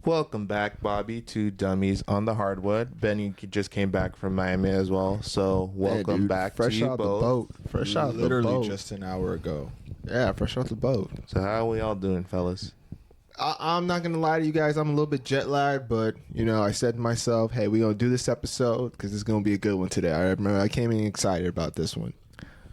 Welcome back, Bobby, to Dummies on the Hardwood. Benny just came back from Miami as well, so welcome back fresh to you out both. the boat. Fresh out the Literally boat. just an hour ago. Yeah, fresh off the boat. So how are we all doing, fellas? I'm not gonna lie to you guys. I'm a little bit jet lagged, but I said to myself, "Hey, we're gonna do this episode because it's gonna be a good one today." I remember I came in excited about this one.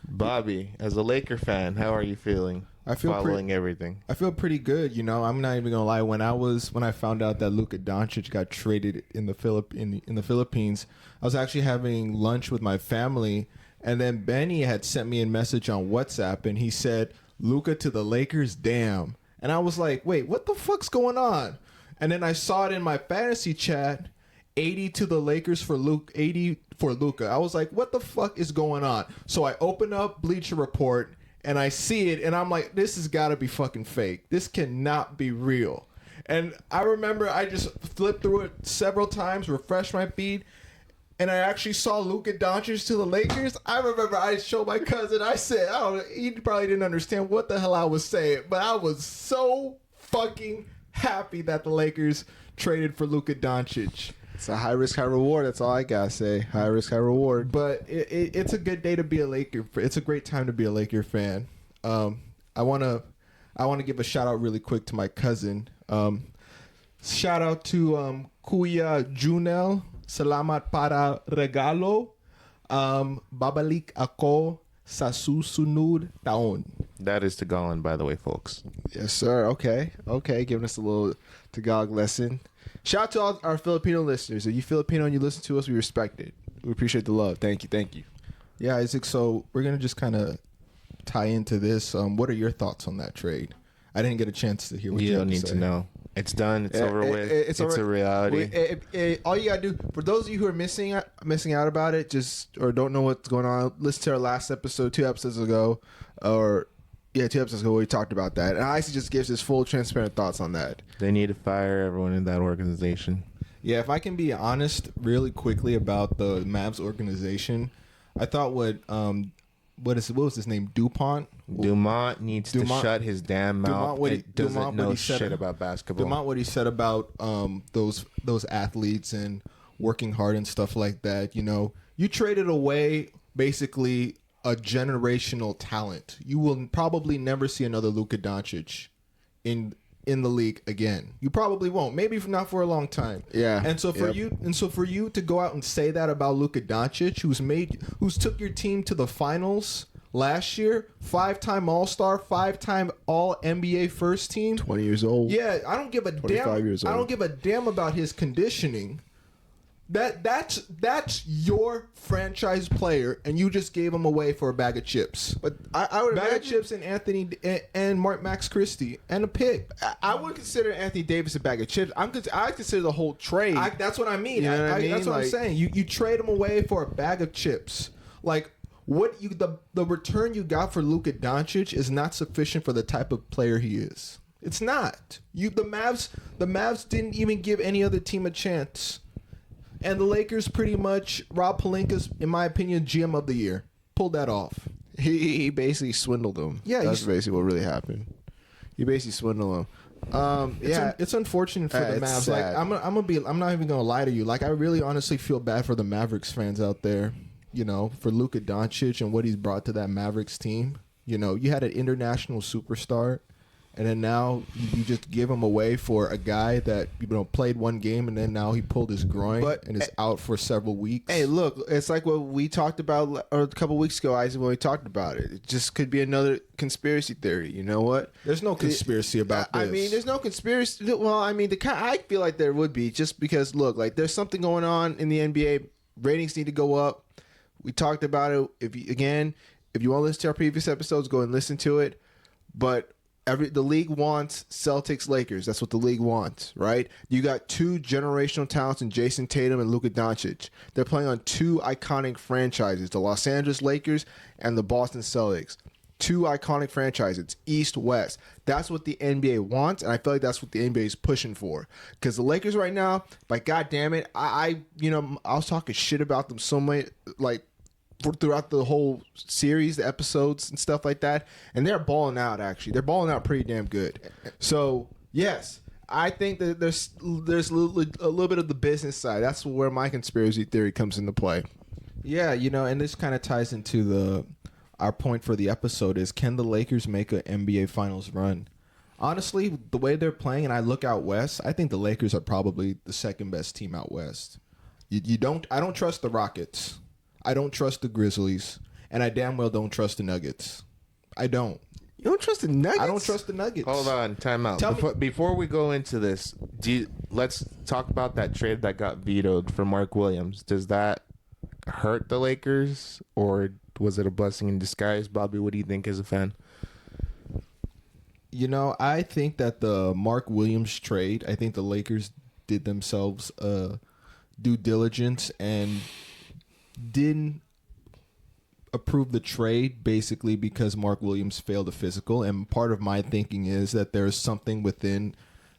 Bobby, as a Laker fan, how are you feeling? I feel following everything. I feel pretty good. I'm not even gonna lie. When I found out that Luka Doncic got traded in the Philippines, I was actually having lunch with my family, and then Bennie had sent me a message on WhatsApp, and he said, "Luka to the Lakers, damn." And I was like, "Wait, what the fuck's going on?" And then I saw it in my fantasy chat, 80 to the Lakers for Luke, 80 for Luka. I was like, "What the fuck is going on?" So I open up Bleacher Report. And I see it, and I'm like, this has got to be fucking fake. This cannot be real. And I remember I just flipped through it several times, refreshed my feed, and I actually saw Luka Doncic to the Lakers. I remember I showed my cousin. I said, he probably didn't understand what the hell I was saying, but I was so fucking happy that the Lakers traded for Luka Doncic. It's a high risk, high reward. That's all I gotta say. High risk, high reward. But it's a good day to be a Laker. It's a great time to be a Laker fan. I wanna give a shout out really quick to my cousin. Shout out to Kuya Junel. Salamat para regalo. Babalik ako sa susunod taon. That is Tagalog, by the way, folks. Yes, sir. Okay. Giving us a little Tagalog lesson. Shout out to all our Filipino listeners. If you Filipino and you listen to us, we respect it. We appreciate the love. Thank you. Yeah, Isaac. So we're gonna just kind of tie into this. What are your thoughts on that trade? I didn't get a chance to hear what you don't need to know. It's done. It's over with. It's a reality. All you gotta do, for those of you who are missing out about it, or don't know what's going on, listen to our last episode, 2 episodes ago, 2 episodes ago, where we talked about that. And Icy just gives his full, transparent thoughts on that. They need to fire everyone in that organization. Yeah, if I can be honest really quickly about the Mavs organization, I thought what was his name? Dumont needs to shut his damn mouth. Doesn't know shit about basketball. Dumont, what he said about those athletes and working hard and stuff like that. You traded away basically a generational talent. You will probably never see another Luka Doncic in the league again. You probably won't. Maybe not for a long time. Yeah. And so for you to go out and say that about Luka Doncic, who's took your team to the finals last year, 5-time All-Star, 5-time All-NBA first team, 20 years old. Yeah, I don't give a 25 years old. I don't give a damn about his conditioning. That's your franchise player, and you just gave him away for a bag of chips. But I would bag imagine, of chips and Anthony and Max Christie and a pick. I would consider Anthony Davis a bag of chips. I consider the whole trade. That's what I mean. You know what I mean? That's what I'm saying. You trade him away for a bag of chips. Like the return you got for Luka Doncic is not sufficient for the type of player he is. It's not. The Mavs didn't even give any other team a chance. And the Lakers pretty much, Rob Pelinka's, in my opinion, GM of the year. Pulled that off. He basically swindled them. Yeah, that's basically what really happened. He basically swindled them. It's unfortunate for the Mavs. Sad. Like I'm not even gonna lie to you. Like I really honestly feel bad for the Mavericks fans out there. For Luka Doncic and what he's brought to that Mavericks team. You had an international superstar. And then now you just give him away for a guy that played one game, and then now he pulled his groin and is out for several weeks. Hey, look, it's like what we talked about a couple weeks ago, Isaac, when we talked about it. It just could be another conspiracy theory. You know what? There's no conspiracy about this. I mean, there's no conspiracy. Well, I mean, I feel like there would be, just because, look, like there's something going on in the NBA. Ratings need to go up. We talked about it. If you want to listen to our previous episodes, go and listen to it. But the league wants Celtics Lakers. That's what the league wants, right? You got 2 generational talents in Jason Tatum and Luka Doncic. They're playing on 2 iconic franchises, the Los Angeles Lakers and the Boston Celtics. 2 iconic franchises, East, West. That's what the NBA wants, and I feel like that's what the NBA is pushing for. Because the Lakers right now, like, God damn it, I was talking shit about them so much, like, throughout the whole series, the episodes and stuff like that, and they're balling out. Actually, they're balling out pretty damn good. So yes, I think that there's a little bit of the business side. That's where my conspiracy theory comes into play. Yeah, and this kind of ties into our point for the episode is, can the Lakers make an NBA Finals run? Honestly, the way they're playing, and I look out west, I think the Lakers are probably the second best team out west. I don't trust the Rockets. I don't trust the Grizzlies, and I damn well don't trust the Nuggets. I don't. You don't trust the Nuggets? I don't trust the Nuggets. Hold on, time out. Before we go into this, let's talk about that trade that got vetoed for Mark Williams. Does that hurt the Lakers, or was it a blessing in disguise? Bobby, what do you think as a fan? I think that the Mark Williams trade, I think the Lakers did themselves due diligence and didn't approve the trade basically because Mark Williams failed a physical. And part of my thinking is that there's something within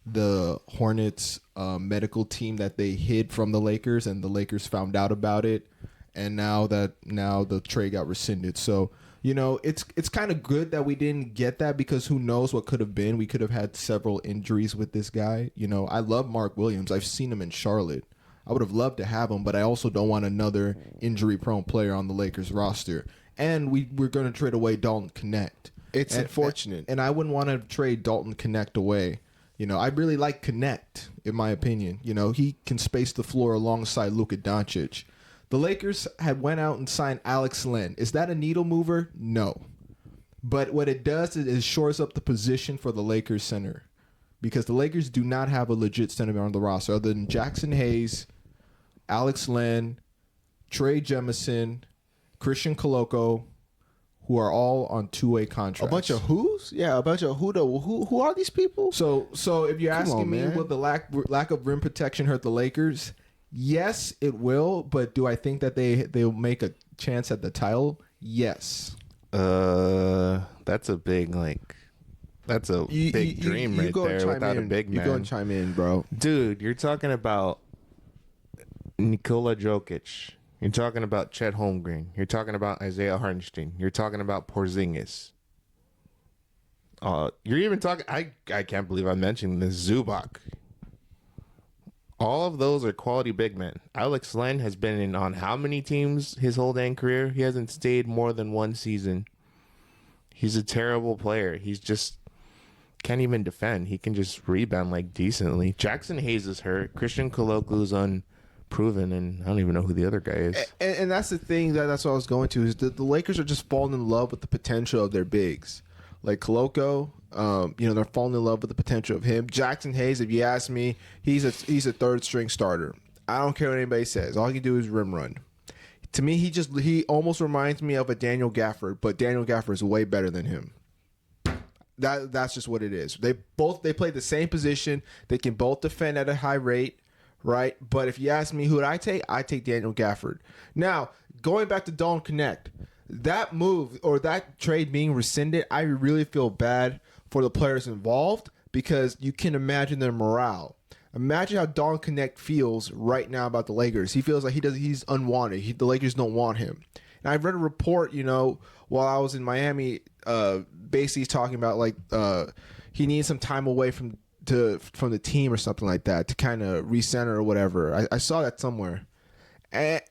the Hornets medical team that they hid from the Lakers, and the Lakers found out about it. And now the trade got rescinded. So, it's kind of good that we didn't get that, because who knows what could have been. We could have had several injuries with this guy. I love Mark Williams. I've seen him in Charlotte. I would have loved to have him, but I also don't want another injury-prone player on the Lakers roster. And we're going to trade away Dalton Connect. It's unfortunate. And I wouldn't want to trade Dalton Connect away. I really like Connect, in my opinion. He can space the floor alongside Luka Doncic. The Lakers had went out and signed Alex Len. Is that a needle mover? No. But what it does is it shores up the position for the Lakers center, because the Lakers do not have a legit center on the roster other than Jackson Hayes, Alex Len, Trey Jemison, Christian Coloco, who are all on two-way contracts. A bunch of who's? Yeah, a bunch of who are these people? So if you're asking me, will the lack of rim protection hurt the Lakers? Yes, it will. But do I think that they'll make a chance at the title? Yes. That's a big dream right there without a big man. You go and chime in, bro. Dude, you're talking about Nikola Jokic. You're talking about Chet Holmgren. You're talking about Isaiah Hartenstein. You're talking about Porzingis. You're even talking... I can't believe I'm mentioning this. Zubac. All of those are quality big men. Alex Len has been on how many teams his whole dang career? He hasn't stayed more than one season. He's a terrible player. He's just... can't even defend. He can just rebound decently. Jackson Hayes is hurt. Christian Coloco's unproven, and I don't even know who the other guy is. And that's the thing, that's what I was going to, is that the Lakers are just falling in love with the potential of their bigs. Like Coloco, they're falling in love with the potential of him. Jackson Hayes, if you ask me, he's a third string starter. I don't care what anybody says. All he can do is rim run. To me, he almost reminds me of a Daniel Gafford, but Daniel Gafford is way better than him. That's just what it is. They play the same position. They can both defend at a high rate, right? But if you ask me who I take Daniel Gafford. Now, going back to Dalton Connect, that move or that trade being rescinded, I really feel bad for the players involved, because you can imagine their morale. Imagine how Dalton Connect feels right now about the Lakers. He feels like he's unwanted. The Lakers don't want him. And I've read a report, while I was in Miami, basically talking about he needs some time away from the team or something like that to kind of recenter or whatever. I saw that somewhere. And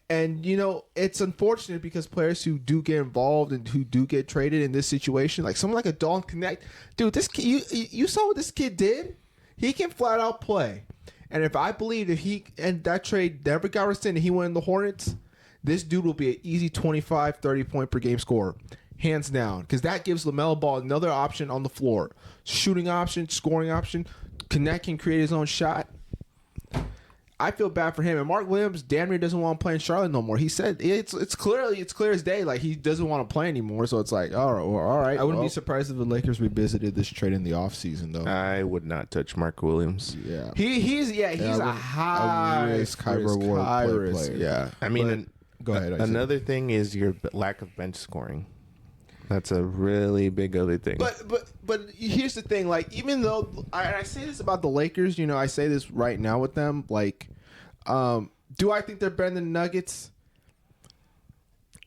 it's unfortunate, because players who do get involved and who do get traded in this situation, like someone like a Dalton Connect, dude, this kid, you saw what this kid did? He can flat out play. And if I believe and that trade never got rescinded, he went in the Hornets, this dude will be an easy 25, 30 point per game scorer. Hands down. Because that gives LaMelo Ball another option on the floor. Shooting option, scoring option. Connect can create his own shot. I feel bad for him. And Mark Williams damn near doesn't want to play in Charlotte no more. He said it's clear as day. Like, he doesn't want to play anymore. So it's like, all right. I wouldn't be surprised if the Lakers revisited this trade in the offseason, though. I would not touch Mark Williams. Yeah. He's a high risk, high reward player. Yeah. I mean, go ahead. Another thing is your lack of bench scoring. That's a really big other thing. But here's the thing. Like, even though I say this about the Lakers, I say this right now with them. Like, do I think they're better than the Nuggets?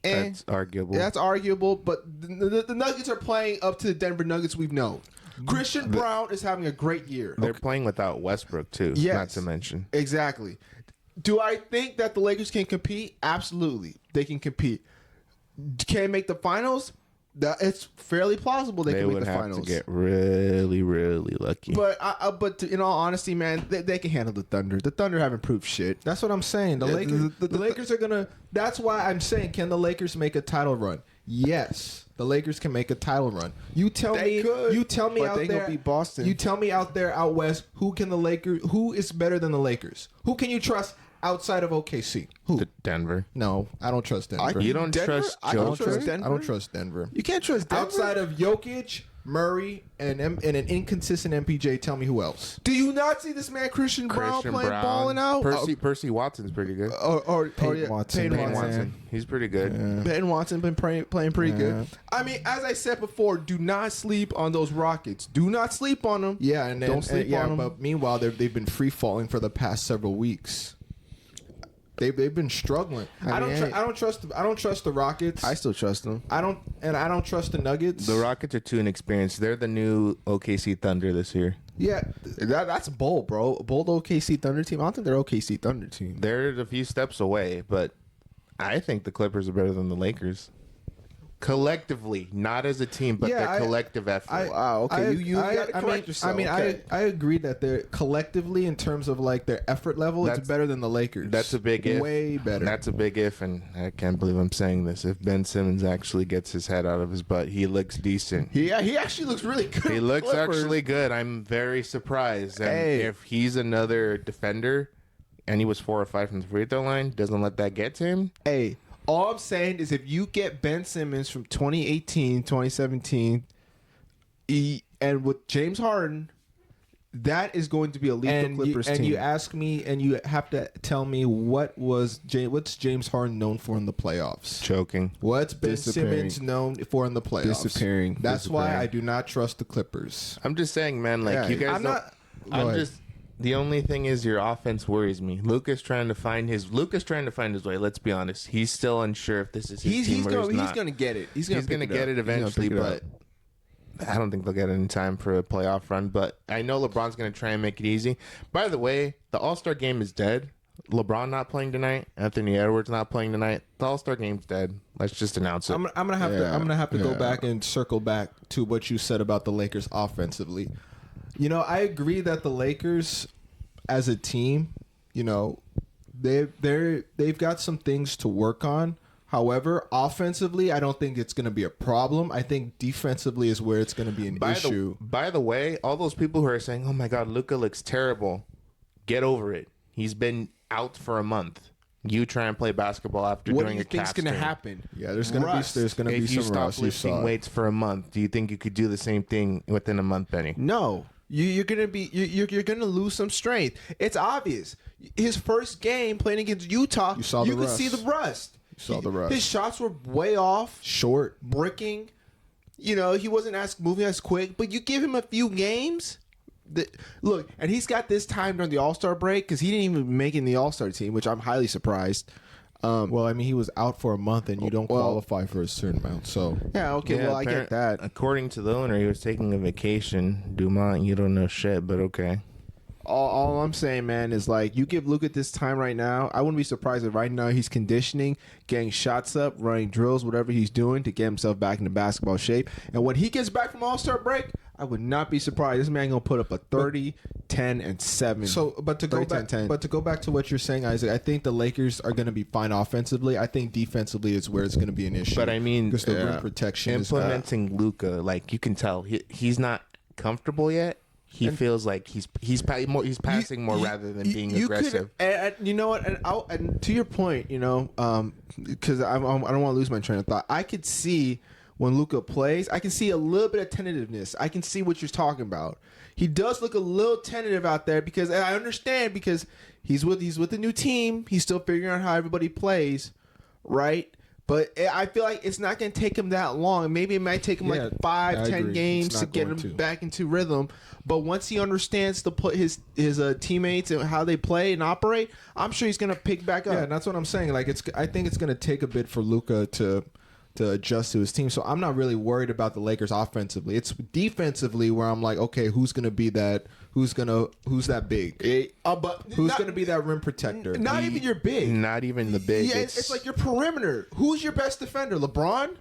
That's arguable. That's arguable. But the Nuggets are playing up to the Denver Nuggets we've known. Christian Brown is having a great year. They're playing without Westbrook too. Yes. Not to mention. Exactly. Do I think that the Lakers can compete? Absolutely, they can compete. Can they make the finals? It's fairly plausible they can make the finals. They would have to get really, really lucky. But in all honesty, man, they can handle the Thunder. The Thunder haven't proved shit. That's what I'm saying. The Lakers are gonna. That's why I'm saying, can the Lakers make a title run? Yes, the Lakers can make a title run. You tell me. You tell me but out they there. gonna beat Boston. You tell me out there, out west. Who can the Lakers? Who is better than the Lakers? Who can you trust outside of OKC? Who? Denver. No, I don't trust Denver. You don't trust I don't Jokic? trust Denver. I don't trust Denver. You can't trust Denver. Outside of Jokic, Murray, and an inconsistent MPJ, tell me who else. Do you not see this man Christian Brown balling out? Percy Watson's pretty good. Peyton Watson. Peyton Watson. He's pretty good. Peyton Watson been playing pretty good. I mean, as I said before, do not sleep on those Rockets. Do not sleep on them. Yeah, and don't sleep on them. But meanwhile, they've been free falling for the past several weeks. They've been struggling. I don't trust the Rockets. I still trust them. I don't trust the Nuggets. The Rockets are too inexperienced. They're the new OKC Thunder this year. Yeah, that's bold, bro. A bold OKC Thunder team. I don't think they're OKC Thunder team. They're a few steps away, but I think the Clippers are better than the Lakers. Collectively, not as a team, but their collective effort. Wow, okay. You gotta correct yourself. I mean, okay. I agree that they're collectively, in terms of like their effort level, it's better than the Lakers. That's a big if. Way better. That's a big if, and I can't believe I'm saying this. If Ben Simmons actually gets his head out of his butt, he looks decent. He actually looks really good. He looks actually good. I'm very surprised. And if he's another defender, and he was 4 or 5 from the free throw line, doesn't let that get to him. Hey. All I'm saying is if you get Ben Simmons from 2018, 2017, and with James Harden, that is going to be a lethal Clippers team. And you ask me, and you have to tell me what's James Harden known for in the playoffs? Choking. What's Ben Simmons known for in the playoffs? Disappearing. That's why I do not trust the Clippers. I'm just saying, man, like you guys the only thing is your offense worries me. Luka's trying to find his way. Let's be honest. He's still unsure if this is his team or he's not. He's going to get it. He's going to get it eventually, but I don't think they'll get it in time for a playoff run. But I know LeBron's going to try and make it easy. By the way, the All-Star game is dead. LeBron not playing tonight. Anthony Edwards not playing tonight. The All-Star game's dead. Let's just announce it. I'm gonna have to go back and circle back to what you said about the Lakers offensively. You know, I agree that the Lakers, as a team, you know, they've got some things to work on. However, offensively, I don't think it's going to be a problem. I think defensively is where it's going to be an issue. By the way, all those people who are saying, "Oh my God, Luka looks terrible," get over it. He's been out for a month. You try and play basketball after doing a calf strain. What do you think's going to happen? Yeah, there's going to be some rust. If you stop lifting weights for a month, do you think you could do the same thing within a month, Benny? No. You're gonna lose some strength. It's obvious. His first game playing against Utah, you could see the rust. You saw the rust. His shots were way off, short, bricking. You know, he wasn't moving as quick. But you give him a few games. Look, and he's got this time during the All-Star break because he didn't even make it in the All-Star team, which I'm highly surprised. Well, I mean, he was out for a month, and you don't qualify for a certain amount. So yeah, okay. Well, I get that. According to the owner, he was taking a vacation. Dumont, you don't know shit, but okay. All I'm saying, man, is like you give Luka this time right now. I wouldn't be surprised if right now he's conditioning, getting shots up, running drills, whatever he's doing to get himself back into basketball shape. And when he gets back from All-Star break, I would not be surprised. This man gonna put up a 30, 10, and 7. So, but to go back to what you're saying, Isaac, I think the Lakers are gonna be fine offensively. I think defensively is where it's gonna be an issue. But I mean, because the rim protection implementing Luka, like you can tell he's not comfortable yet. He feels like he's passing more rather than being aggressive. And you know what? And to your point, you know, because I don't want to lose my train of thought. I could see when Luka plays, I can see a little bit of tentativeness. I can see what you're talking about. He does look a little tentative out there because, and I understand because he's with the new team. He's still figuring out how everybody plays, right? But I feel like it's not going to take him that long. Maybe it might take him like 5-10 games to get him back into rhythm. But once he understands to put his teammates and how they play and operate, I'm sure he's going to pick back up. Yeah, and that's what I'm saying. Like I think it's going to take a bit for Luka to to adjust to his team. So I'm not really worried about the Lakers offensively. It's defensively where I'm like, okay, who's gonna be that? Who's that big? But Who's gonna be that rim protector? Not even your big. Not even the big. Yeah, it's like your perimeter. Who's your best defender? LeBron?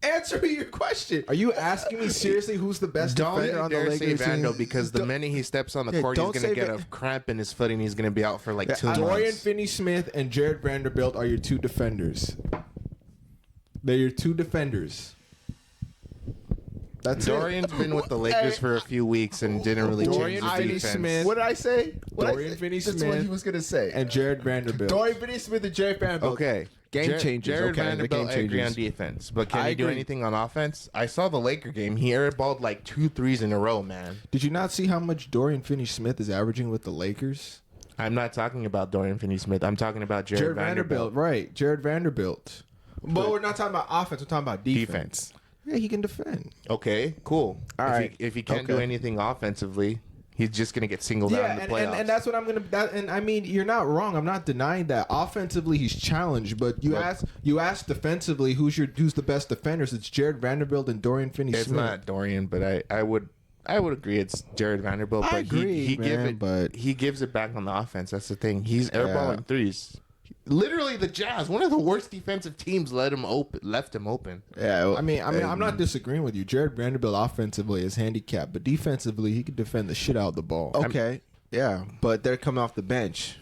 Answer your question. Are you asking me seriously who's the best defender on the dare say Lakers Vando team? because the minute he steps on the court, he's don't going to say get a cramp in his foot and he's going to be out for like 2 months. Dorian Finney-Smith and Jared Vanderbilt are your two defenders. They're your two defenders. That's Dorian's been with the Lakers for a few weeks and didn't really Dorian change the defense. Finney-Smith. What did I say? Dorian Finney-Smith. That's what he was going to say. and Jared Vanderbilt. Dorian Finney-Smith and Jared Vanderbilt. Okay. Game changers. Jared Okay, the Vanderbilt, game I agree on changers. defense, but can I he do agree. anything on offense? I saw the Laker game. He airballed like 2 threes in a row, man. Did you not see how much Dorian Finney-Smith is averaging with the Lakers? I'm not talking about Dorian Finney-Smith. I'm talking about Jared Vanderbilt. Right. Jared Vanderbilt. But we're not talking about offense. We're talking about defense. Yeah, he can defend. Okay, cool. All right. If he can't do Okay. anything offensively, he's just going to get singled out in the playoffs. and that's what I'm gonna. And I mean, you're not wrong. I'm not denying that. Offensively, he's challenged, but you ask defensively, who's the best defenders? It's Jared Vanderbilt and Dorian Finney-Smith. It's not Dorian, but I would agree it's Jared Vanderbilt. I But agree, he gives it back on the offense. That's the thing. He's airballing threes. Literally, the Jazz, one of the worst defensive teams, left him open. Yeah. I mean, I'm not disagreeing with you. Jared Vanderbilt offensively is handicapped, but defensively, he can defend the shit out of the ball. Okay. Yeah, but they're coming off the bench.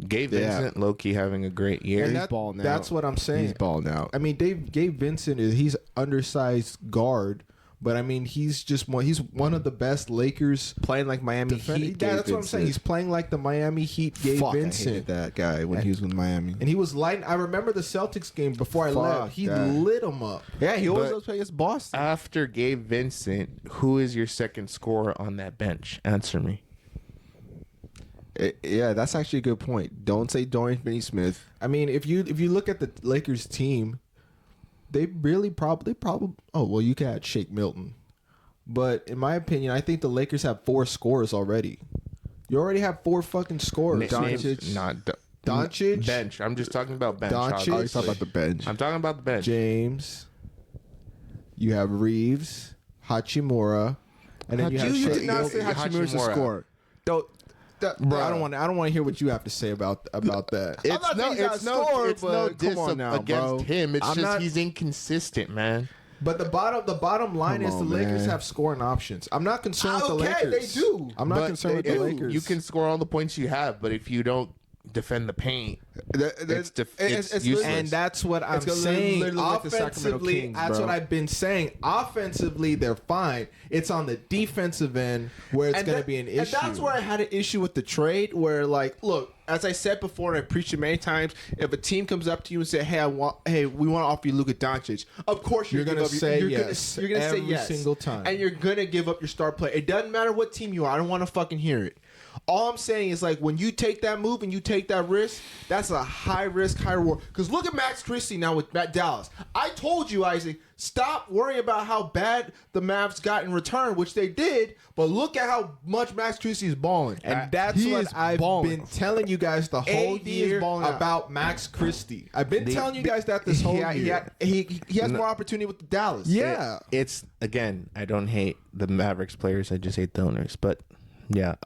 Gabe Yeah. Vincent, low-key having a great year. And He's balling out. that's what I'm saying. He's balling out. I mean, Gabe Vincent he's undersized guard, but I mean he's one of the best Lakers Playing like Miami defenders. Heat. Yeah, that's what I'm saying. He's playing like the Miami Heat Gabe Fuck, I Vincent. hated that guy when he was with Miami. And he was lighting. I remember the Celtics game before I Fuck left. He that. lit him up. Yeah, he always But- does play against Boston. After Gabe Vincent, who is your second scorer on that bench? Answer me. Yeah, that's actually a good point. Don't say Dorian Finney-Smith. I mean, if you look at the Lakers team, they really probably. Oh well, you can add Shake Milton, but in my opinion, I think the Lakers have 4 scorers already. You already have 4 fucking scorers. Doncic. Doncic, Bench. I'm just talking about bench. Doncic. Oh, you're obviously. talking about the bench. I'm talking about the bench. James. You have Reeves, Hachimura, and then you have You Shake did not say Milton. Hachimura's a Hachimura. scorer. Don't. Bro, I don't want to hear what you have to say about that. I'm not saying he's not a scorer, but come on now, against bro. him. It's I'm just not- he's inconsistent, man. But the bottom line Come is the on, Lakers man. have scoring options. I'm not concerned with the Okay, Lakers. they do. I'm not But concerned with the if Lakers. You can score all the points you have, but if you don't defend the paint, it's useless. and that's what I'm gonna saying. literally like the Sacramento Offensively, Kings, that's bro. what I've been saying. Offensively, they're fine. It's on the defensive end where it's going to be an issue. And that's where I had an issue with the trade, where like, look, as I said before, and I preached it many times, if a team comes up to you and say, "Hey, we want to offer you Luka Doncic," of course You're gonna gonna say you're yes You're gonna say every yes single time. and you're gonna give up your star player. It doesn't matter what team you are. I don't want to fucking hear it. All I'm saying is like when you take that move and you take that risk, that's a high risk, high reward. Because look at Max Christie now with Dallas. I told you, Isaac, stop worrying about how bad the Mavs got in return, which they did. But look at how much Max Christie is balling, And that's he what is I've balling. been telling you guys the whole AD is year balling out. about Max Christie. I've been telling you guys that this whole year. He has more opportunity with the Dallas. Yeah. It's again, I don't hate the Mavericks players. I just hate the owners. But yeah,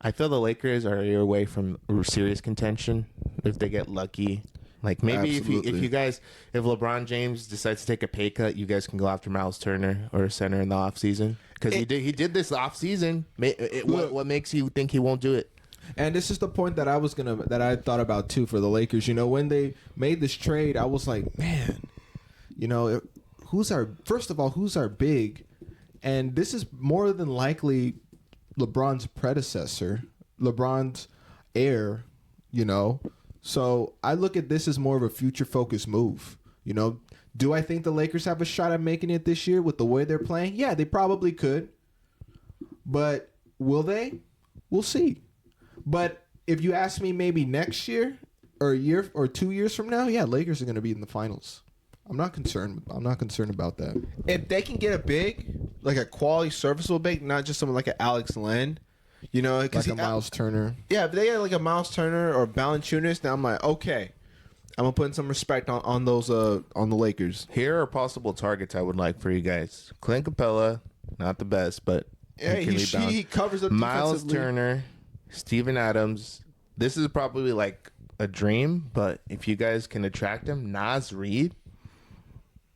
I feel the Lakers are a year away from serious contention if they get lucky. Like maybe if Absolutely. you guys, if LeBron James decides to take a pay cut, you guys can go after Miles Turner or a center in the offseason. Because he did this offseason. What makes you think he won't do it? And this is the point that I thought about too for the Lakers. You know, when they made this trade, I was like, man, you know, who's our big? And this is more than likely LeBron's predecessor, LeBron's heir, you know. So I look at this as more of a future-focused move. You know, do I think the Lakers have a shot at making it this year with the way they're playing? Yeah, they probably could. But will they? We'll see. But if you ask me maybe next year or a year or 2 years from now, yeah, Lakers are going to be in the finals. I'm not concerned about that. If they can get a big, like a quality, serviceable big, not just someone like an Alex Len, you know, Like a Miles Turner. Yeah, if they had like a Miles Turner or Valanciunas, now I'm like, okay. I'm gonna put some respect on those on the Lakers. Here are possible targets I would like for you guys. Clint Capella, not the best, but Yeah, he covers up Miles defensively. Turner, Steven Adams. This is probably like a dream, but if you guys can attract him, Naz Reid,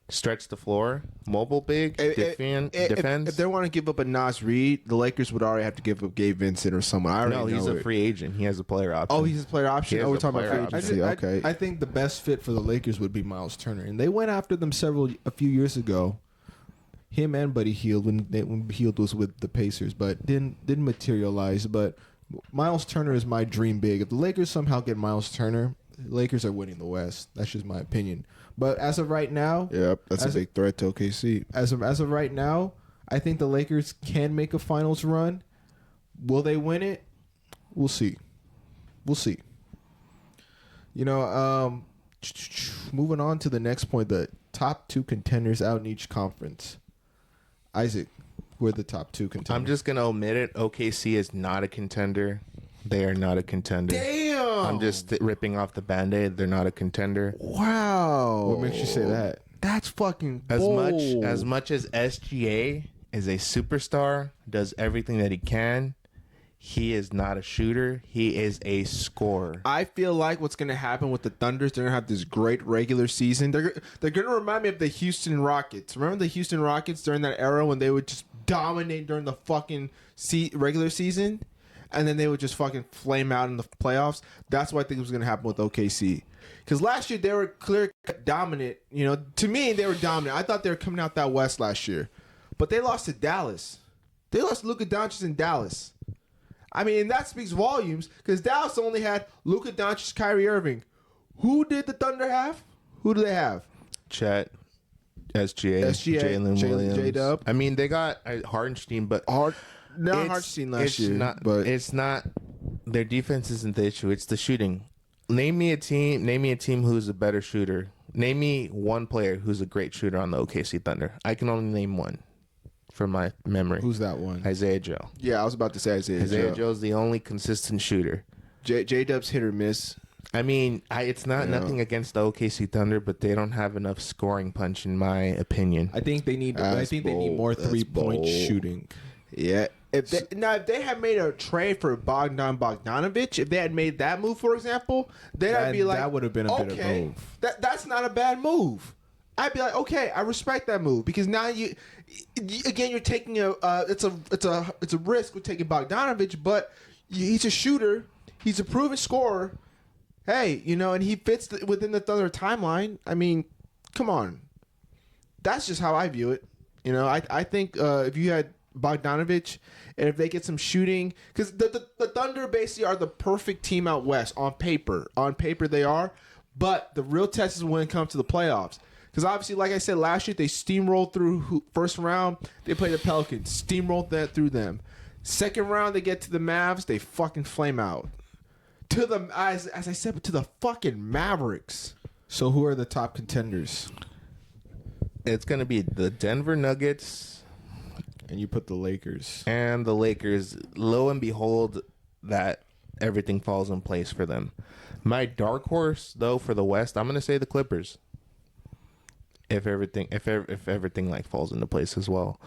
stretch the floor, mobile big, defense. If they want to give up a Naz Reid, the Lakers would already have to give up Gabe Vincent or someone. I already No, he's know a it. free agent. He has a player option. Oh, he's a player option. He has Oh, we're a talking about player free option. agency. Okay. I think the best fit for the Lakers would be Miles Turner, and they went after them a few years ago. Him and Buddy Hield when Hield was with the Pacers, but didn't materialize. But Miles Turner is my dream big. If the Lakers somehow get Miles Turner, the Lakers are winning the West. That's just my opinion. But as of right now, Yep, that's a big threat to OKC. as of right now, I think the Lakers can make a finals run. Will they win it? We'll see. We'll see. You know, moving on to the next point, the top 2 contenders out in each conference. Isaac, who are the top 2 contenders? I'm just gonna omit it. OKC is not a contender. They are not a contender. Damn. I'm just ripping off the Band-Aid. They're not a contender. Wow. What makes you say that? That's fucking As bold. much as SGA is a superstar, does everything that he can, he is not a shooter. He is a scorer. I feel like what's going to happen with the Thunders, they're going to have this great regular season. They're going to remind me of the Houston Rockets. Remember the Houston Rockets during that era when they would just dominate during the fucking regular season? And then they would just fucking flame out in the playoffs. That's what I think was going to happen with OKC. Because last year they were clear dominant. You know, to me, they were dominant. I thought they were coming out that West last year. But they lost to Dallas. They lost to Luka Doncic in Dallas. I mean, and that speaks volumes because Dallas only had Luka Doncic, Kyrie Irving. Who did the Thunder have? Who do they have? Chet, SGA, Jalen Williams. J-Dub. I mean, they got Hardenstein, but Hardenstein last year. But it's not. Their defense isn't the issue. It's the shooting. Name me a team who's a better shooter. Name me one player who's a great shooter on the OKC Thunder. I can only name one from my memory. Who's that one? Isaiah Joe. yeah, I was about to say Isaiah Joe's the only consistent shooter. J-Dub's hit or miss. I mean, it's not nothing against the OKC Thunder, but they don't have enough scoring punch, in my opinion. I think they need. That's bold. more That's 3-point bold. shooting. Yeah. If they had made a trade for Bogdanovic, if they had made that move, for example, then I'd be like, that would have been a better move. That's not a bad move. I'd be like, okay, I respect that move because now you're taking it's a risk with taking Bogdanovic, but he's a shooter, he's a proven scorer. Hey, and he fits within the Thunder timeline. I mean, come on, that's just how I view it. I think if you had Bogdanovic, and if they get some shooting, because the Thunder basically are the perfect team out west on paper. On paper they are, but the real test is when it comes to the playoffs. Because obviously, like I said last year, they steamrolled through first round. They played the Pelicans, steamrolled that through them. Second round, they get to the Mavs, they fucking flame out. To the as I said, but to the fucking Mavericks. So who are the top contenders? It's going to be the Denver Nuggets And you put the Lakers. and the Lakers. Lo and behold, that everything falls in place for them. My dark horse, though, for the West, I'm going to say the Clippers. If everything like falls into place as well.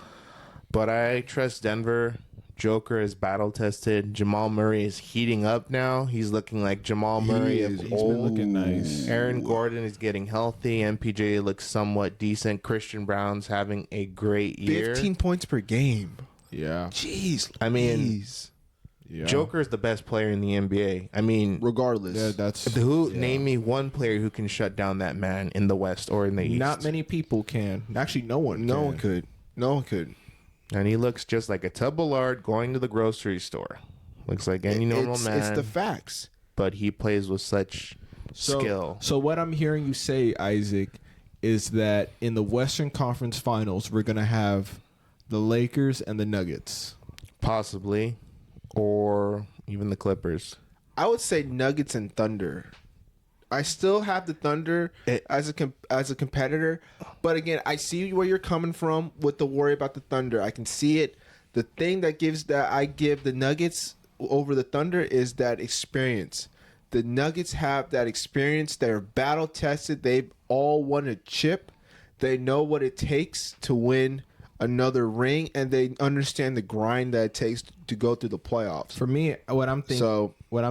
But I trust Denver. Joker is battle tested. Jamal Murray is heating up now. He's looking like Jamal Murray of He's old. been looking nice. Aaron Gordon is getting healthy. MPJ looks somewhat decent. Christian Brown's having a great year. 15 points per game. Yeah. Jeez. I mean, Louise. Yeah. Joker is the best player in the NBA. I mean, Regardless. Yeah, that's name me one player who can shut down that man in the West or in the East. not many people can. Actually, no one. No can. one could. No one could. And he looks just like a tub of lard going to the grocery store. Looks like any normal man. It's the facts. But he plays with such skill. So what I'm hearing you say, Isaac, is that in the Western Conference Finals, we're gonna have the Lakers and the Nuggets. Possibly. Or even the Clippers. I would say Nuggets and Thunder. I still have the Thunder as a competitor, but again, I see where you're coming from with the worry about the Thunder. I can see it. The thing that I give the Nuggets over the Thunder is that experience. The Nuggets have that experience. They're battle tested. They've all won a chip. They know what it takes to win another ring, and they understand the grind that it takes to go through the playoffs. For me, what I'm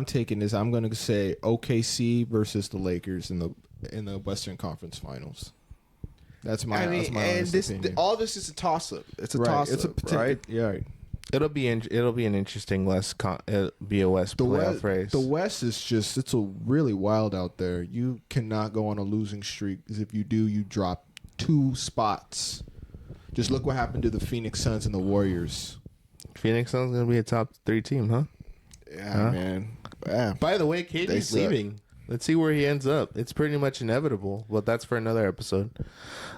taking is I'm going to say OKC versus the Lakers in the Western Conference Finals. That's my opinion. All this is a toss up. It's a Right. toss up, right? Yeah. Right. It'll be an interesting West playoff race. The West is just it's a really wild out there. You cannot go on a losing streak, because if you do, you drop 2 spots. Just look what happened to the Phoenix Suns and the Warriors. Phoenix Suns gonna be a top 3 team, huh? Yeah, man. Yeah. By the way, KD's leaving. Let's see where he ends up. It's pretty much inevitable, but that's for another episode.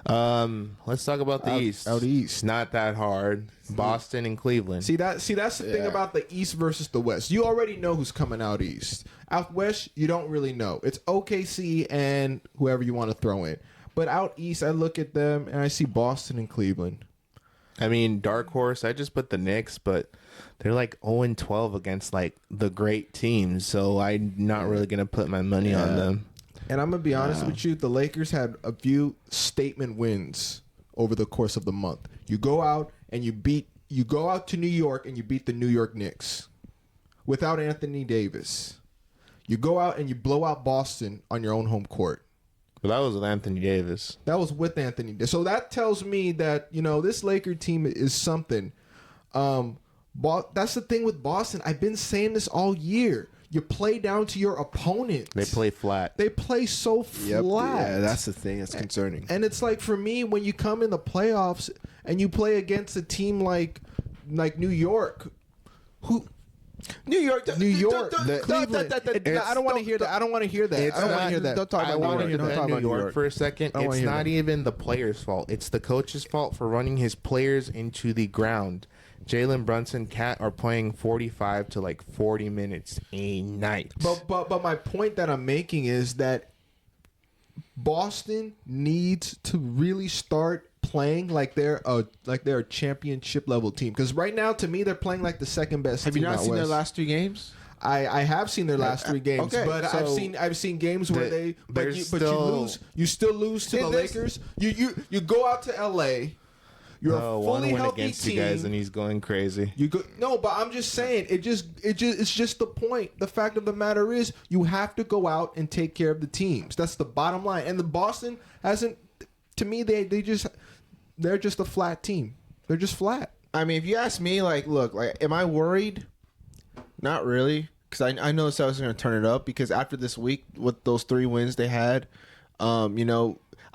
Let's talk about the East. Out East. Not that hard. Boston and Cleveland. See that's the thing about the East versus the West. You already know who's coming out East. Out West, you don't really know. It's OKC and whoever you want to throw in. But out East, I look at them and I see Boston and Cleveland. I mean, dark horse, I just put the Knicks, but they're like 0-12 against like the great teams, so I'm not really going to put my money on them. And I'm going to be honest with you, the Lakers had a few statement wins over the course of the month. You go out and you go out to New York and you beat the New York Knicks without Anthony Davis. You go out and you blow out Boston on your own home court. But that was with Anthony Davis. That was with Anthony Davis. So that tells me that, this Laker team is something. That's the thing with Boston. I've been saying this all year. You play down to your opponent. They play flat. They play so flat. Yeah, that's the thing that's concerning. And it's like, for me, when you come in the playoffs and you play against a team like New York, New York. Cleveland. I don't want to hear that. I don't want to hear that. I don't want to hear that. Don't talk I about want to defend New York for a second. It's not even the player's fault. It's the coach's fault for running his players into the ground. Jalen Brunson, Cat are playing 45 to like 40 minutes a night. But my point that I'm making is that Boston needs to really start playing like they're a championship level team, because right now, to me, they're playing like the second best. Have you not seen their last 3 games? I have seen their last 3 games, okay, but so I've seen games where you still lose to the Lakers. You go out to LA. You're a fully one healthy against team. you guys, and he's going crazy. But I'm just saying, it's just the point. The fact of the matter is, you have to go out and take care of the teams. That's the bottom line. And the Boston hasn't. To me, they're just a flat team. They're just flat. I mean, if you ask me, am I worried? Not really, because I know Celtics are going to turn it up, because after this week, with those 3 wins they had,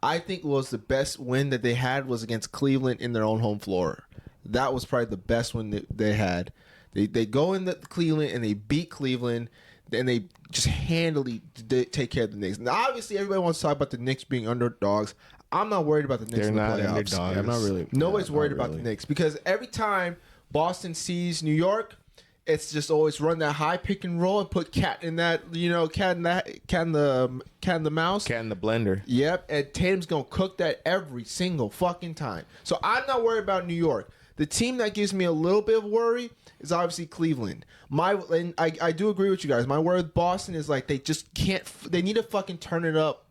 I think was the best win that they had was against Cleveland in their own home floor. That was probably the best win that they had. They go into Cleveland and they beat Cleveland, and they just handily take care of the Knicks. Now, obviously, everybody wants to talk about the Knicks being underdogs. I'm not worried about the Knicks in the playoffs. Underdogs. I'm not really. Nobody's worried about the Knicks, because every time Boston sees New York, it's just always run that high pick and roll and put cat in the mouse. Cat in the blender. Yep, and Tatum's gonna cook that every single fucking time. So I'm not worried about New York. The team that gives me a little bit of worry is obviously Cleveland. I do agree with you guys. My worry with Boston is like they just can't. They need to fucking turn it up,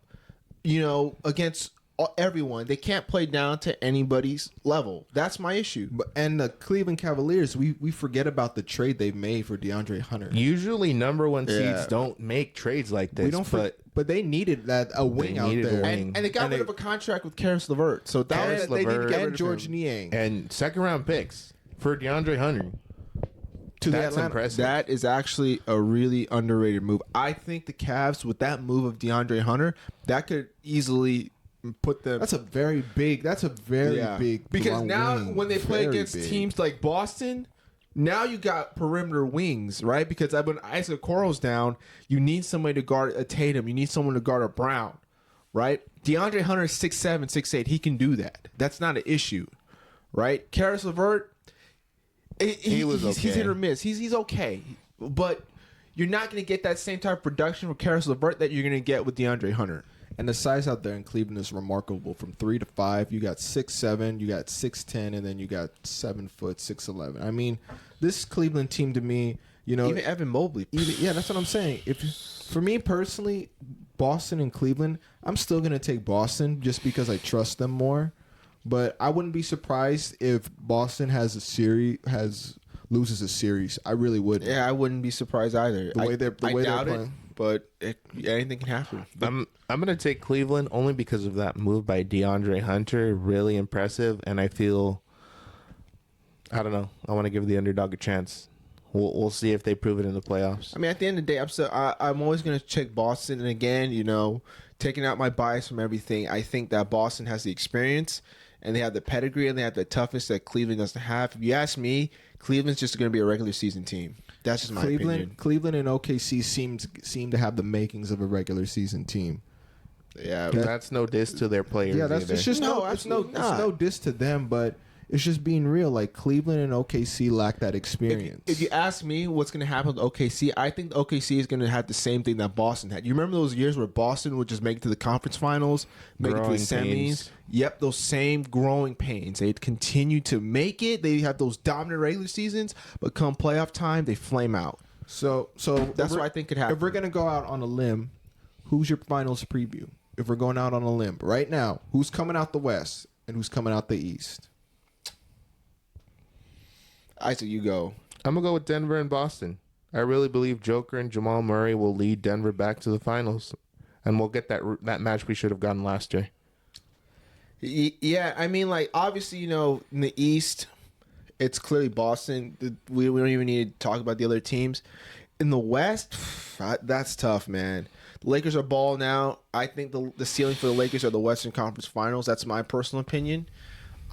against everyone. They can't play down to anybody's level. That's my issue. And the Cleveland Cavaliers, we forget about the trade they've made for DeAndre Hunter. Usually, number 1 seeds don't make trades like this. But they needed a wing out there, and they got rid of a contract with Karis LeVert. So they need to get rid of George Niang and second-round picks for DeAndre Hunter. That's impressive. That is actually a really underrated move. I think the Cavs, with that move of DeAndre Hunter, that could easily put them. That's a very big. Because now wing. when they play Very against big. teams like Boston, now you got perimeter wings, right? Because when Isaac Okoro's down, you need somebody to guard a Tatum. You need someone to guard a Brown, right? DeAndre Hunter is 6'7", 6'8". He can do that. That's not an issue, right? Karis LeVert, he's hit or miss. He's okay, but you're not going to get that same type of production with Karis LeVert that you're going to get with DeAndre Hunter. And the size out there in Cleveland is remarkable. From 3 to 5, you got 6'7", you got 6'10", and then you got 7 foot 6'11". I mean, this Cleveland team to me, you know, Even Evan Mobley. yeah, that's what I'm saying. If for me personally, Boston and Cleveland, I'm still gonna take Boston just because I trust them more. But I wouldn't be surprised if Boston loses a series. I really wouldn't. Yeah, I wouldn't be surprised either. The way they're doubt it, playing. but anything can happen. I'm gonna take Cleveland only because of that move by DeAndre Hunter. Really impressive, and I feel, I don't know, I want to give the underdog a chance. We'll see if they prove it in the playoffs. I mean, at the end of the day, I'm always going to check Boston. And again, you know, taking out my bias from everything, I think that Boston has the experience and they have the pedigree and they have the toughness that Cleveland doesn't have. If you ask me, Cleveland's just going to be a regular season team. That's just my opinion. Cleveland and OKC seem to have the makings of a regular season team. Yeah, That's no diss to their players. Yeah, that's either. it's just it's no diss to them, but it's just being real. Like Cleveland and OKC lack that experience. If you ask me what's going to happen with OKC, I think OKC is going to have the same thing that Boston had. You remember those years where Boston would just make it to the conference finals, make it to the semis? Pains. Yep, those same growing pains. They'd continue to make it. They have those dominant regular seasons, but come playoff time, they flame out. So That's what I think could happen. If we're gonna go out on a limb, who's your finals preview? If we're going out on a limb right now, who's coming out the West and who's coming out the East? I say you go. I'm gonna go with Denver and Boston. I really believe Joker and Jamal Murray will lead Denver back to the finals, and we'll get that match we should have gotten last year. Yeah, I mean, like, obviously, you know, in the East, it's clearly Boston. We don't even need to talk about the other teams. In the West, that's tough, man. The Lakers are balling out. I think the ceiling for the Lakers are the Western Conference Finals. That's my personal opinion.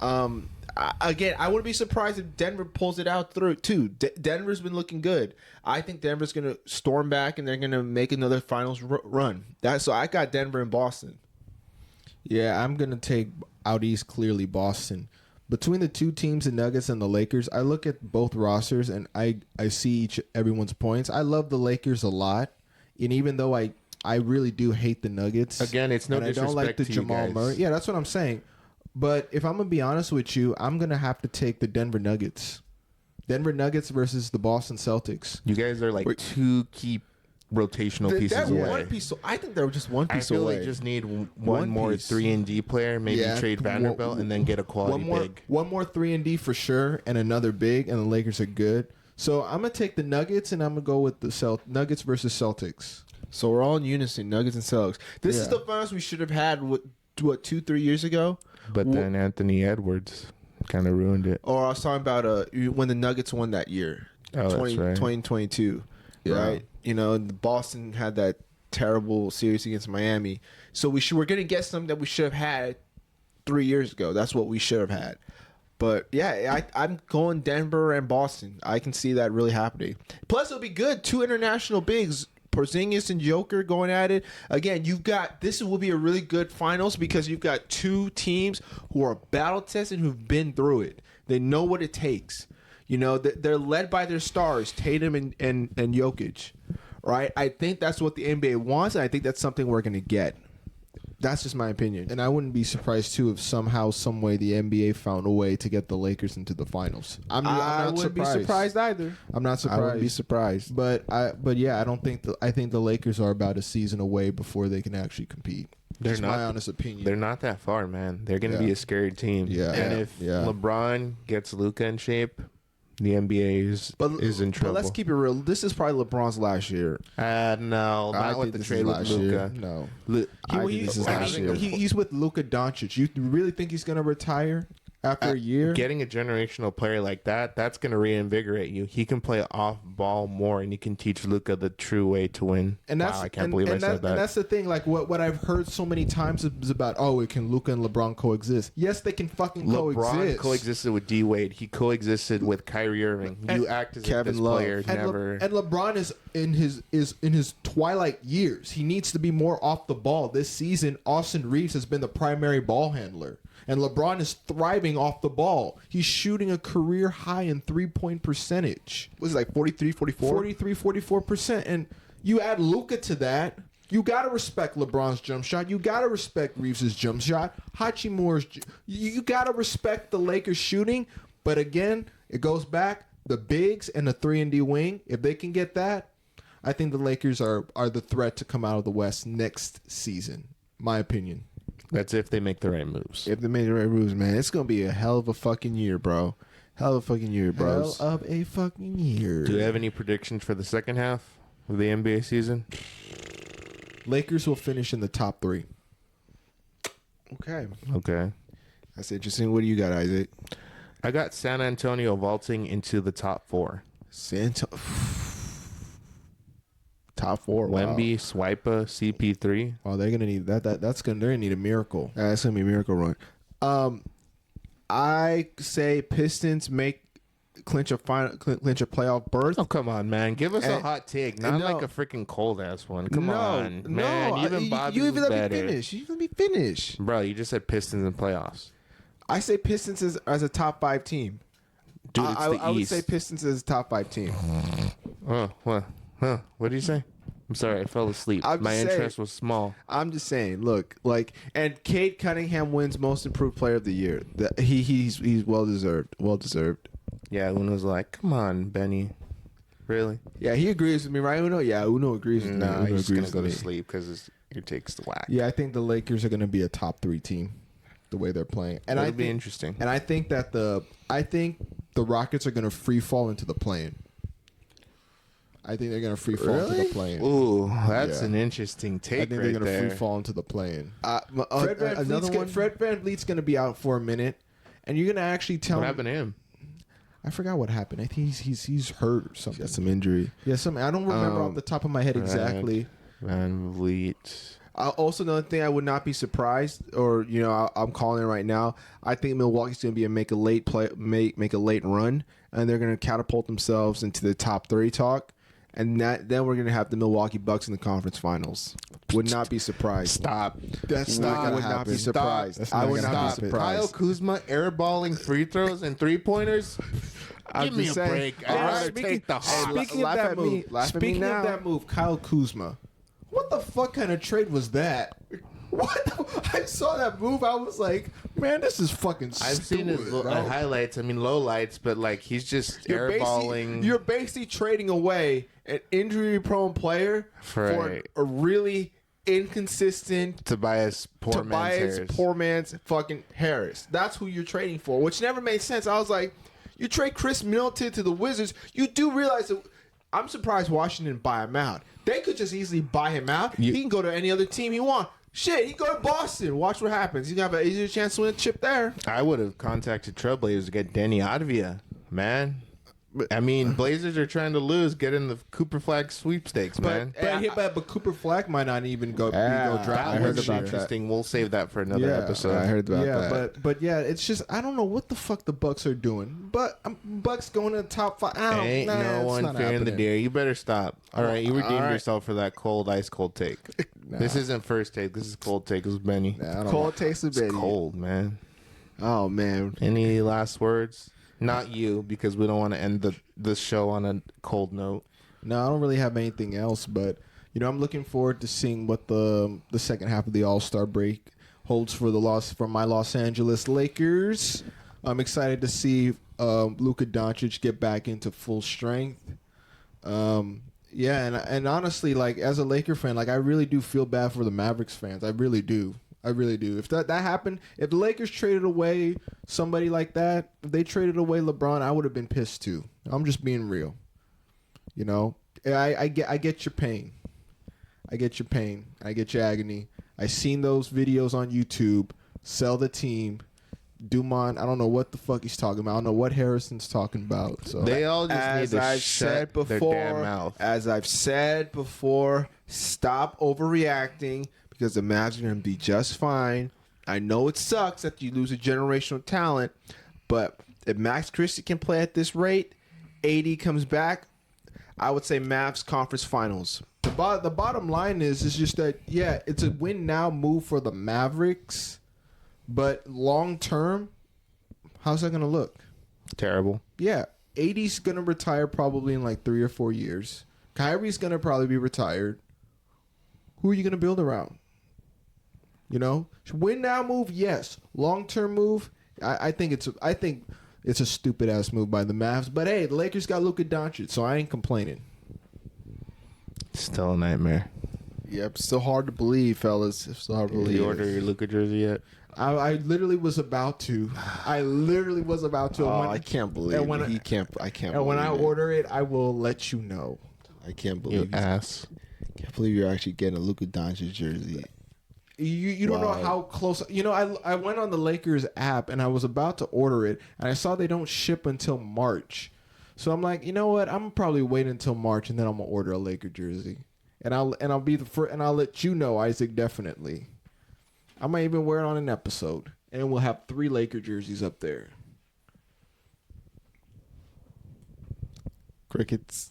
Again, I wouldn't be surprised if Denver pulls it out through too. Denver's been looking good. I think Denver's going to storm back and they're going to make another finals run. So I got Denver and Boston. Yeah, I'm gonna take out East clearly Boston. Between the two teams, the Nuggets and the Lakers, I look at both rosters and I see everyone's points. I love the Lakers a lot, and even though I really do hate the Nuggets. Again, it's no and disrespect I don't like the to Jamal you guys. Murray. Yeah, that's what I'm saying. But if I'm gonna be honest with you, I'm gonna have to take the Denver Nuggets. Denver Nuggets versus the Boston Celtics. You guys are like two key rotational pieces They're away. one piece. I think they're just one I piece feel away. they just need one One more piece. 3-and-D player, maybe Yeah. trade Vanderbilt, and then get a quality big. One more 3-and-D for sure, and another big, and the Lakers are good. So I'm gonna take the Nuggets, and I'm gonna go with the Nuggets versus Celtics. So we're all in unison, Nuggets and Celtics. This is Yeah. the finals we should have had, what 2-3 years ago? But then Anthony Edwards kind of ruined it. Or I was talking about when the Nuggets won that year. Oh, that's right. 2022, Yeah. right? You know, and Boston had that terrible series against Miami. So we're going to get something that we should have had 3 years ago. That's what we should have had. But yeah, I'm going Denver and Boston. I can see that really happening. Plus, it'll be good. 2 international bigs, Porzingis and Joker, going at it. Again, this will be a really good finals because you've got 2 teams who are battle tested, who've been through it. They know what it takes. You know, they're led by their stars, Tatum and Jokic, right? I think that's what the NBA wants, and I think that's something we're going to get. That's just my opinion. And I wouldn't be surprised too if somehow, some way, the NBA found a way to get the Lakers into the finals. I'm I not wouldn't be surprised either. I'm not surprised. I wouldn't be surprised. But yeah, I think the Lakers are about a season away before they can actually compete. That's my honest opinion. They're not that far, man. They're going to be a scary team. Yeah. And if LeBron gets Luka in shape, the NBA is in trouble. But let's keep it real. This is probably LeBron's last year. No, not with the trade with Luka. No. He's He's with Luka Doncic. You really think he's going to retire after a year? Getting a generational player like that's going to reinvigorate you. He can play off ball more, and he can teach Luka the true way to win. And that's, wow, I can't believe I said that. And that's the thing. Like what I've heard so many times is about, can Luka and LeBron coexist? Yes, they can fucking LeBron coexisted with D Wade. He coexisted with Kyrie Irving. You act as if Kevin this Love. player never. And LeBron is in his twilight years. He needs to be more off the ball. This season, Austin Reeves has been the primary ball handler. And LeBron is thriving off the ball. He's shooting a career high in 3-point percentage. Was it like 43, 44? 44%. And you add Luka to that, You gotta respect LeBron's jump shot. You gotta respect Reeves' jump shot. Hachimura's. You gotta respect the Lakers shooting. But again, it goes back the bigs and the 3-and-D wing. If they can get that, I think the Lakers are the threat to come out of the West next season. My opinion. That's if they make the right moves. If they make the right moves, man, it's gonna be a hell of a fucking year, bro. Hell of a fucking year, bro. Hell of a fucking year. Do you have any predictions for the second half of the NBA season? Lakers will finish in the top 3. Okay, That's interesting. What do you got, Isaac? I got San Antonio vaulting into the top 4. Top 4. Wow. Wemby, Swipa, CP3. Oh, they're gonna need that. They're gonna need a miracle. That's gonna be a miracle run. I say Pistons clinch a playoff berth. Oh, Oh, come on, man. Give us a And- hot take, not no. like a freaking cold-ass one. Come on, man. Even Bobby's you is even let better. me finish. You even let me finish. Bro, you just said Pistons in playoffs. I say Pistons as a top 5 team. Dude, it's the I would East. say Pistons as a top 5 team. Oh, what? Huh? What did you say? I'm sorry, I fell asleep. I'm My just saying. interest was small. I'm just saying. Look, and Cade Cunningham wins Most Improved Player of the Year. He's well deserved. Well deserved. Yeah, Uno's like, come on, Benny. Really? Yeah, he agrees with me, right? Uno. Yeah, Uno agrees with me. Nah, Uno he's agrees gonna go with to me. sleep because your take's the whack. Yeah, I think the Lakers are gonna be a top 3 team, the way they're playing, and It'll I be think, interesting. and I think that the Rockets are gonna free fall into the play-in. I think they're gonna free fall into the play-in. Ooh, that's Yeah. an interesting take I think right they're gonna there. free fall into the play-in. Another one. Fred VanVleet's gonna be out for a minute, and you're gonna actually tell What me. happened to him? I forgot what happened. I think he's hurt or something. Got some injury. Yeah, something. I don't remember off the top of my head exactly. Van Vliet. Also, another thing, I would not be surprised, or I'm calling it right now. I think Milwaukee's going to make a late run, and they're going to catapult themselves into the top 3 talk, and then we're going to have the Milwaukee Bucks in the conference finals. Would not be surprised. Stop. That's I not gonna would not happen. be surprised. That's I not would gonna not be happen. surprised. Kyle Kuzma airballing free throws and 3-pointers? I'm Give me a just saying. break. I'd rather take the hot. Speaking of laugh that at me. move, Laugh at me now. Kyle Kuzma. What the fuck kind of trade was that? I saw that move. I was like, man, this is fucking stupid. I've seen his bro. highlights. I mean, low lights, but like he's just airballing. You're basically trading away an injury-prone player for Right. a really inconsistent Tobias Harris. poor man's fucking Harris. That's who you're trading for, which never made sense. I was like, you trade Chris Middleton to the Wizards. You do realize that. I'm surprised Washington didn't buy him out. They could just easily buy him out. He can go to any other team he wants. Shit, he go to Boston. Watch what happens. He's gonna have an easier chance to win a chip there. I would have contacted Trailblazers to get Denny Advia, man. I mean, Blazers are trying to lose. Get in the Cooper Flag sweepstakes, man. But Cooper Flag might not even go Yeah, draft. I That heard was about that. interesting. We'll save that for another Yeah, episode. I heard about that. but yeah, it's just I don't know what the fuck the Bucks are doing. But Bucks going to the top 5. I don't, Ain't nah, no it's one not fearing the happening. deer. You better stop. All right, you redeemed right. yourself for that cold, ice cold take. This isn't first take. This is cold take. It was Benny. Nah, I don't Cold taste of It's Benny. cold, man. Oh man. Any last words? Not you, because we don't want to end the show on a cold note. No, I don't really have anything else, but I'm looking forward to seeing what the second half of the All-Star break holds for my Los Angeles Lakers. I'm excited to see Luka Doncic get back into full strength. And honestly, like as a Laker fan, like I really do feel bad for the Mavericks fans. I really do. If that happened, if the Lakers traded away somebody like that, if they traded away LeBron, I would have been pissed too. I'm just being real. I get your pain. I get your pain. I get your agony. I seen those videos on YouTube. Sell the team. Dumont, I don't know what the fuck he's talking about. I don't know what Harrison's talking about. So They all just As need to I've shut said their before, damn mouth. as I've said before, stop overreacting because the Mavs are going to be just fine. I know it sucks that you lose a generational talent, but if Max Christie can play at this rate, AD comes back, I would say Mavs conference finals. the bottom line is just that it's a win now move for the Mavericks, but long term, how's that gonna look? Terrible. Yeah, AD's gonna retire probably in like 3 or 4 years. Kyrie's gonna probably be retired. Who are you going to build around? You know, win now move, yes. Long term move, I think it's a stupid ass move by the Mavs. But hey, the Lakers got Luka Doncic, so I ain't complaining. Still a nightmare. Yep, still hard to believe, fellas. It's still hard to Did believe. you order your Luka jersey yet? I literally was about to. Oh, I can't believe and when it. I can't. And when I believe it. order it, I will let you know. I can't You believe. ass. Can't believe you're actually getting a Luka Doncic jersey. You don't know Wow. how close. You know, I went on the Lakers app and I was about to order it, and I saw they don't ship until March. So I'm like, you know what? I'm probably waiting until March, and then I'm gonna order a Laker jersey, and I'll be the first, and I'll let you know, Isaac, definitely. I might even wear it on an episode, and we'll have 3 Laker jerseys up there. Crickets.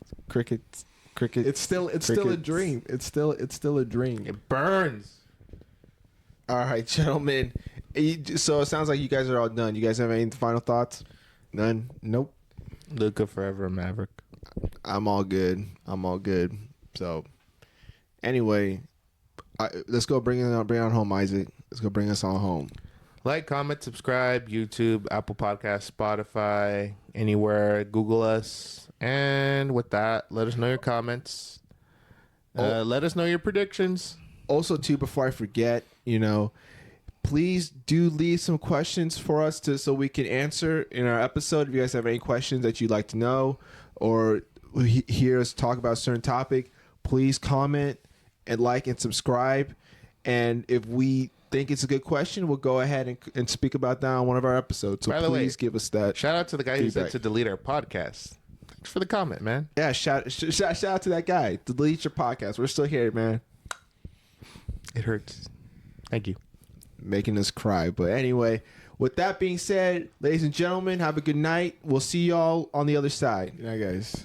It's still a dream. It's still a dream. It burns. All right, gentlemen. So it sounds like you guys are all done. You guys have any final thoughts? None. Nope. Luka forever Maverick. I'm all good. So, anyway, let's go bring on home, Isaac. Let's go bring us on home. Like, comment, subscribe, YouTube, Apple Podcasts, Spotify, anywhere. Google us. And with that, let us know your comments. Let us know your predictions. Also, too, before I forget, please do leave some questions for us so we can answer in our episode. If you guys have any questions that you'd like to know or hear us talk about a certain topic, please comment and like and subscribe. And if we think it's a good question, we'll go ahead and speak about that on one of our episodes. So By the way, please give us that. Shout out to the guy who said feedback. to delete our podcast. Thanks for the comment, man. Yeah, shout out to that guy. Delete your podcast. We're still here, man. It hurts. Thank you. Making us cry. But anyway, with that being said, ladies and gentlemen, have a good night. We'll see y'all on the other side. Good night, guys.